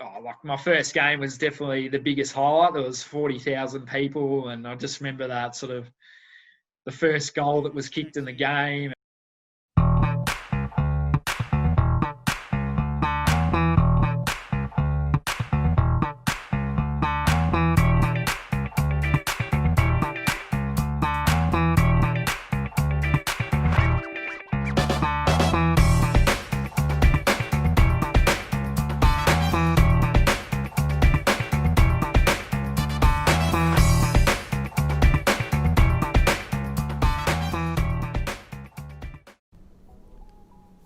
Like my first game was definitely the biggest highlight. There was 40,000 people, and I just remember that sort of the first goal that was kicked in the game.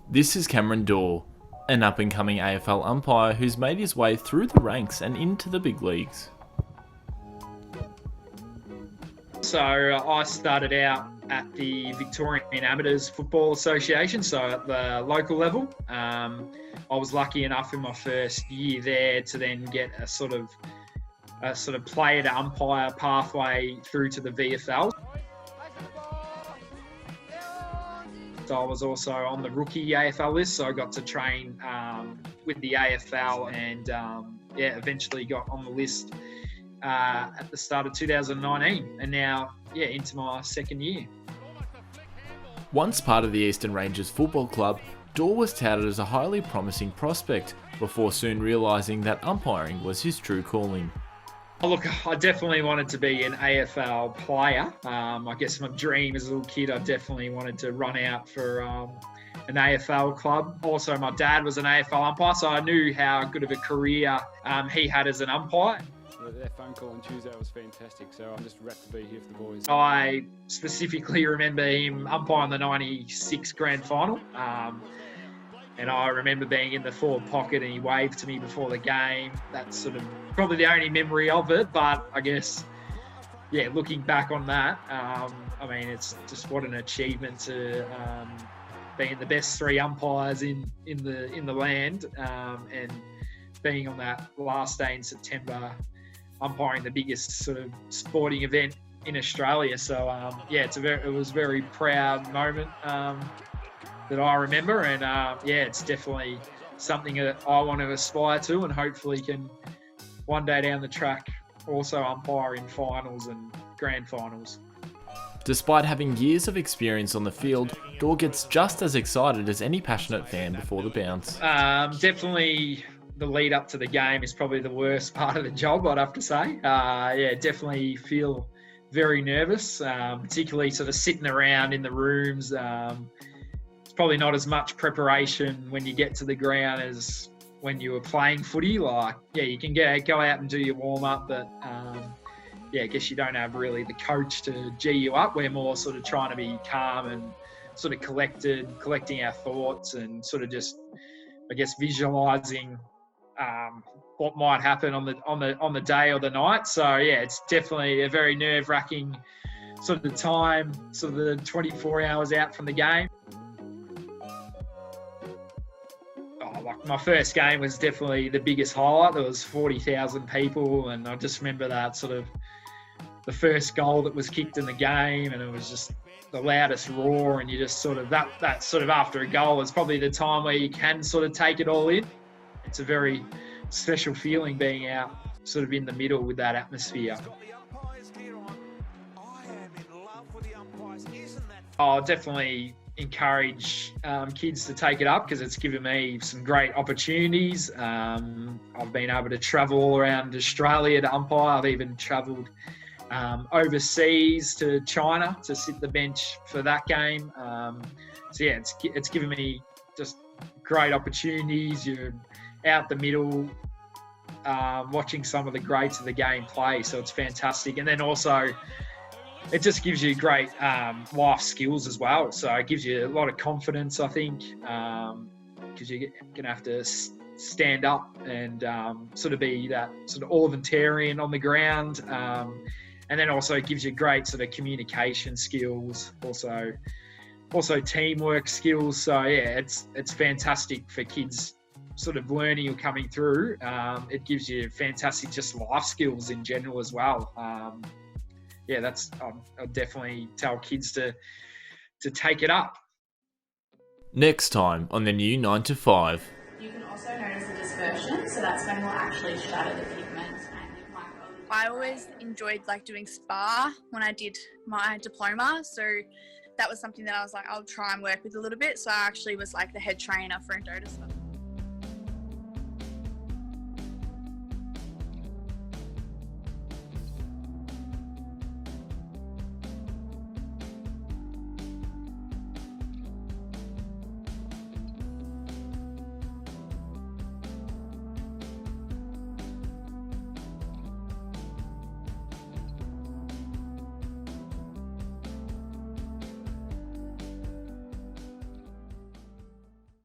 This is Cameron Dore, an up-and-coming AFL umpire who's made his way through the ranks and into the big leagues. So I started out at the Victorian Amateurs Football Association, so at the local level. I was lucky enough in my first year there to then get a sort of player to umpire pathway through to the VFL. So I was also on the rookie AFL list, so I got to train with the AFL and eventually got on the list at the start of 2019, and now into my second year. Once part of the Eastern Rangers Football Club, Dore was touted as a highly promising prospect before soon realising that umpiring was his true calling. Oh, look, I definitely wanted to be an AFL player. I guess my dream as a little kid, I definitely wanted to run out for an AFL club. Also, my dad was an AFL umpire, so I knew how good of a career he had as an umpire. Their phone call on Tuesday was fantastic, so I'm just wrapped to be here for the boys. I specifically remember him umpiring the 96 grand final. And I remember being in the forward pocket and he waved to me before the game. That's sort of probably the only memory of it. But I guess, looking back on that, it's just what an achievement to being the best three umpires in the land, and being on that last day in September, umpiring the biggest sort of sporting event in Australia. So it was a very proud moment that I remember, and it's definitely something that I want to aspire to, and hopefully can one day down the track also umpire in finals and grand finals. Despite having years of experience on the field, Dore gets just as excited as any passionate fan before the bounce. Definitely the lead up to the game is probably the worst part of the job, I'd have to say. Definitely feel very nervous, particularly sort of sitting around in the rooms. Probably not as much preparation when you get to the ground as when you were playing footy. You can go out and do your warm-up, but I guess you don't have really the coach to G you up. We're more sort of trying to be calm and sort of collecting our thoughts and sort of just, I guess, visualising what might happen on the day or the night. So it's definitely a very nerve-wracking sort of time, sort of the 24 hours out from the game. My first game was definitely the biggest highlight. There was 40,000 people, and I just remember that sort of the first goal that was kicked in the game, and it was just the loudest roar, and you just sort of that sort of after a goal is probably the time where you can sort of take it all in. It's a very special feeling being out sort of in the middle with that atmosphere. I'll definitely encourage kids to take it up because it's given me some great opportunities. I've been able to travel all around Australia to umpire. I've even travelled overseas to China to sit the bench for that game. It's given me just great opportunities. You're out the middle watching some of the greats of the game play, so it's fantastic. And then also it just gives you great life skills as well. So it gives you a lot of confidence, I think, because you're going to have to stand up and sort of be that sort of Orventarian on the ground. And then also it gives you great sort of communication skills, also teamwork skills. So it's fantastic for kids sort of learning or coming through. It gives you fantastic just life skills in general as well. I'll definitely tell kids to take it up. Next time on the new 9 to 5. You can also notice a dispersion so that's when we'll actually shatter the pigment. I always enjoyed like doing spa when I did my diploma, so that was something that I was like, I'll try and work with a little bit. So I actually was like the head trainer for Endota.